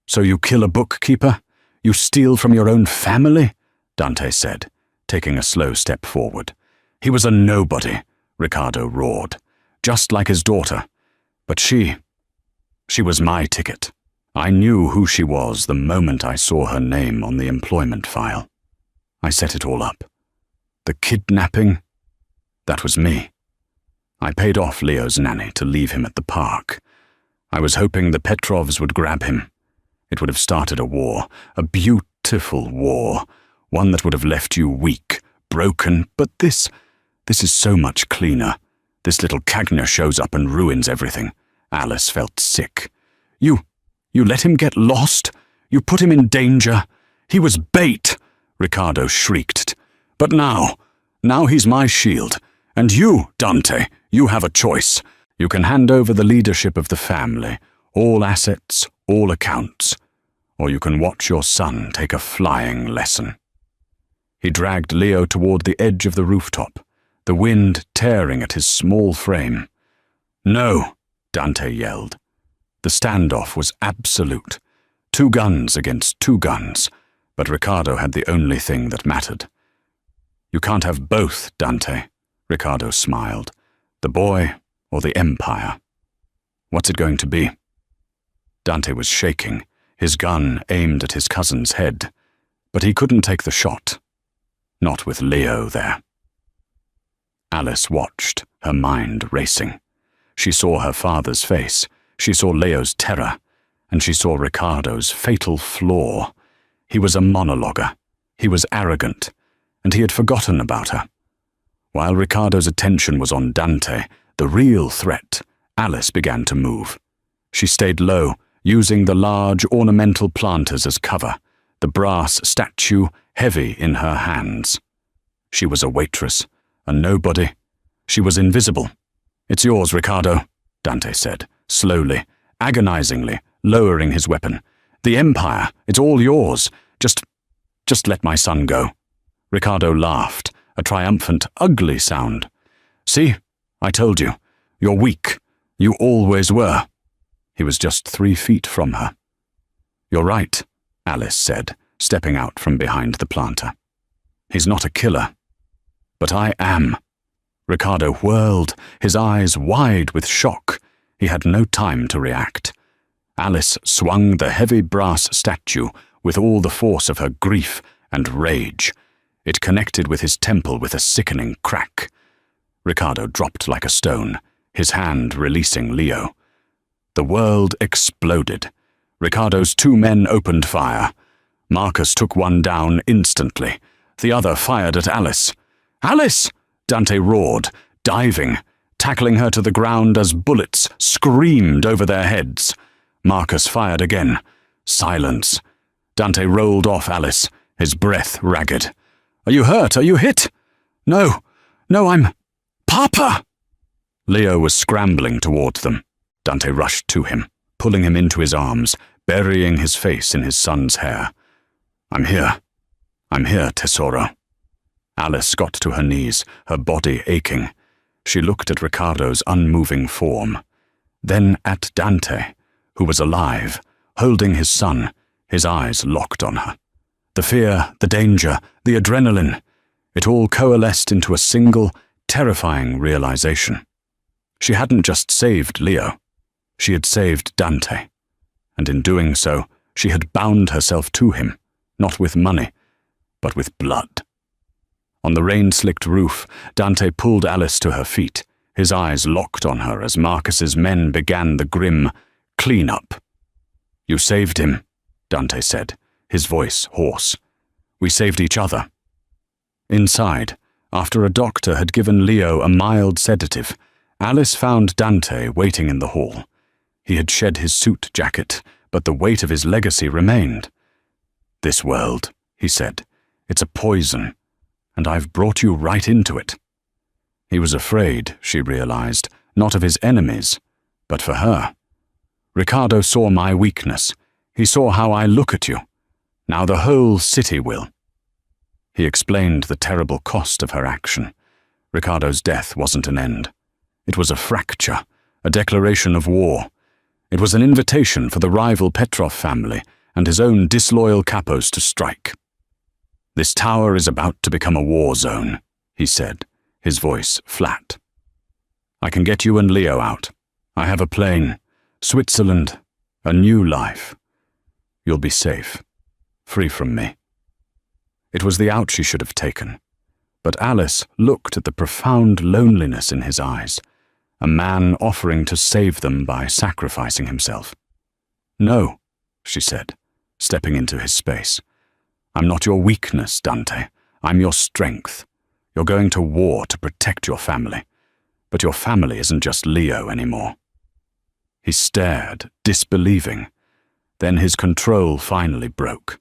So you kill a bookkeeper? You steal from your own family? Dante said, taking a slow step forward. He was a nobody, Riccardo roared, just like his daughter. But she was my ticket. I knew who she was the moment I saw her name on the employment file. I set it all up. The kidnapping, that was me. I paid off Leo's nanny to leave him at the park. I was hoping the Petrovs would grab him. It would have started a war, a beautiful war, one that would have left you weak, broken, but this is so much cleaner. This little Cagna shows up and ruins everything. Alice felt sick. You let him get lost? You put him in danger? He was bait, Ricardo shrieked. But now he's my shield. And you, Dante, you have a choice. You can hand over the leadership of the family, all assets, all accounts. Or you can watch your son take a flying lesson. He dragged Leo toward the edge of the rooftop, the wind tearing at his small frame. No, Dante yelled. The standoff was absolute. 2 guns against 2 guns, but Ricardo had the only thing that mattered. You can't have both, Dante, Ricardo smiled. The boy or the Empire. What's it going to be? Dante was shaking, his gun aimed at his cousin's head, but he couldn't take the shot. Not with Leo there. Alice watched, her mind racing. She saw her father's face, she saw Leo's terror, and she saw Ricardo's fatal flaw. He was a monologuer, he was arrogant, and he had forgotten about her. While Ricardo's attention was on Dante, the real threat, Alice began to move. She stayed low, using the large ornamental planters as cover, the brass statue heavy in her hands. She was a waitress, a nobody. She was invisible. It's yours, Ricardo, Dante said, slowly, agonizingly, lowering his weapon. The Empire, it's all yours. Just let my son go. Ricardo laughed, a triumphant, ugly sound. See, I told you. You're weak. You always were. He was just 3 feet from her. You're right, Alice said, stepping out from behind the planter. He's not a killer. But I am. Ricardo whirled, his eyes wide with shock. He had no time to react. Alice swung the heavy brass statue with all the force of her grief and rage. It connected with his temple with a sickening crack. Ricardo dropped like a stone, his hand releasing Leo. The world exploded. Ricardo's 2 men opened fire. Marcus took one down instantly. The other fired at Alice. Alice! Dante roared, diving, tackling her to the ground as bullets screamed over their heads. Marcus fired again. Silence. Dante rolled off Alice, his breath ragged. Are you hurt? Are you hit? No, I'm... Papa! Leo was scrambling towards them. Dante rushed to him, pulling him into his arms, burying his face in his son's hair. I'm here, Tesoro. Alice got to her knees, her body aching. She looked at Ricardo's unmoving form, then at Dante, who was alive, holding his son, his eyes locked on her. The fear, the danger, the adrenaline, it all coalesced into a single, terrifying realization. She hadn't just saved Leo. She had saved Dante. And in doing so, she had bound herself to him, not with money, but with blood. On the rain-slicked roof, Dante pulled Alice to her feet, his eyes locked on her as Marcus's men began the grim clean-up. You saved him, Dante said, his voice hoarse. We saved each other. Inside, after a doctor had given Leo a mild sedative, Alice found Dante waiting in the hall. He had shed his suit jacket, but the weight of his legacy remained. This world, he said, it's a poison, and I've brought you right into it. He was afraid, she realized, not of his enemies, but for her. Ricardo saw my weakness. He saw how I look at you. Now the whole city will. He explained the terrible cost of her action. Ricardo's death wasn't an end. It was a fracture, a declaration of war. It was an invitation for the rival Petrov family and his own disloyal capos to strike. This tower is about to become a war zone, he said, his voice flat. I can get you and Leo out. I have a plane. Switzerland. A new life. You'll be safe. Free from me. It was the out she should have taken. But Alice looked at the profound loneliness in his eyes, a man offering to save them by sacrificing himself. No, she said, stepping into his space. I'm not your weakness, Dante. I'm your strength. You're going to war to protect your family. but your family isn't just Leo anymore." He stared, disbelieving. Then his control finally broke.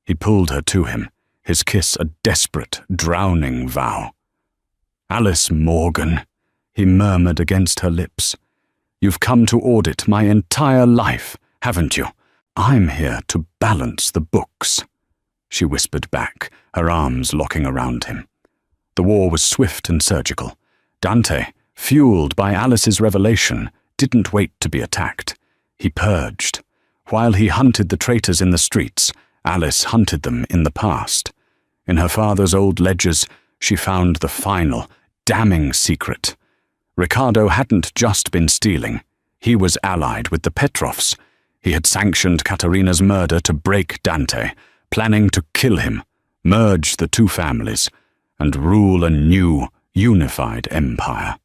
He pulled her to him, his kiss a desperate, drowning vow. "Alice Morgan," he murmured against her lips. "You've come to audit my entire life, haven't you? I'm here to balance the books," she whispered back, her arms locking around him. The war was swift and surgical. Dante, fueled by Alice's revelation, didn't wait to be attacked. He purged. While he hunted the traitors in the streets, Alice hunted them in the past. In her father's old ledgers, she found the final, damning secret. Ricardo hadn't just been stealing. He was allied with the Petrovs. He had sanctioned Caterina's murder to break Dante, planning to kill him, merge the two families, and rule a new, unified empire.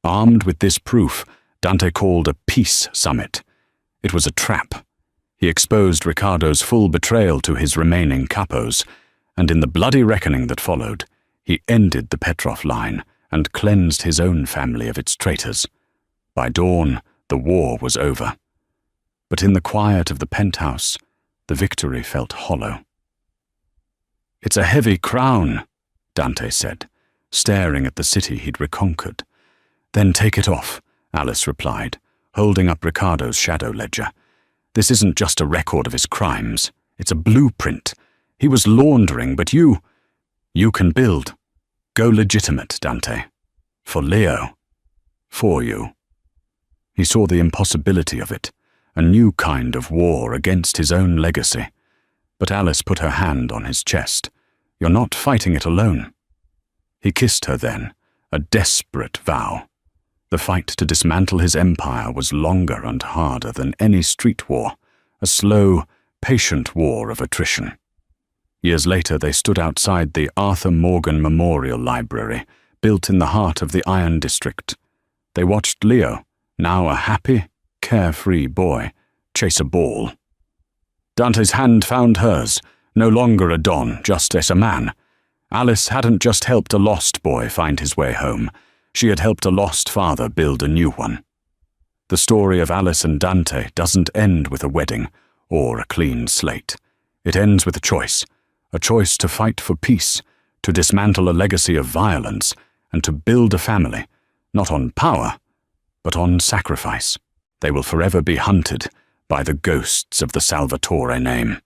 Armed with this proof, Dante called a peace summit. It was a trap. He exposed Ricardo's full betrayal to his remaining capos, and in the bloody reckoning that followed, he ended the Petrov line and cleansed his own family of its traitors. By dawn, the war was over. But in the quiet of the penthouse, the victory felt hollow. "It's a heavy crown," Dante said, staring at the city he'd reconquered. "Then take it off," Alice replied, holding up Ricardo's shadow ledger. "This isn't just a record of his crimes. It's a blueprint. He was laundering, but you can build. Go legitimate, Dante. For Leo. For you." He saw the impossibility of it, a new kind of war against his own legacy. But Alice put her hand on his chest. "You're not fighting it alone." He kissed her then, a desperate vow. The fight to dismantle his empire was longer and harder than any street war, a slow, patient war of attrition. Years later, they stood outside the Arthur Morgan Memorial Library, built in the heart of the Iron District. They watched Leo, now a happy, carefree boy, chase a ball. Dante's hand found hers, no longer a don, just as a man. Alice hadn't just helped a lost boy find his way home. She had helped a lost father build a new one. The story of Alice and Dante doesn't end with a wedding or a clean slate. It ends with a choice to fight for peace, to dismantle a legacy of violence, and to build a family, not on power, but on sacrifice. They will forever be hunted by the ghosts of the Salvatore name.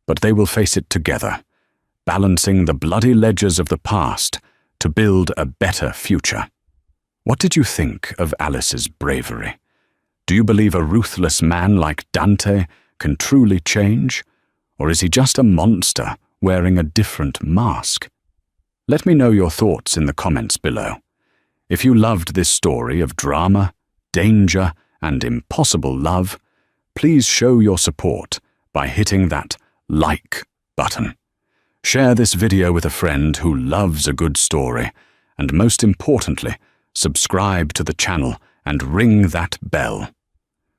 But they will face it together, balancing the bloody ledgers of the past to build a better future. What did you think of Alice's bravery? Do you believe a ruthless man like Dante can truly change? Or is he just a monster wearing a different mask? Let me know your thoughts in the comments below. If you loved this story of drama, danger, and impossible love, please show your support by hitting that like button. Share this video with a friend who loves a good story, and most importantly, subscribe to the channel and ring that bell.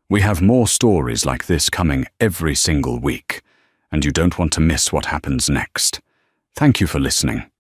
We have more stories like this coming every single week, and you don't want to miss what happens next. Thank you for listening.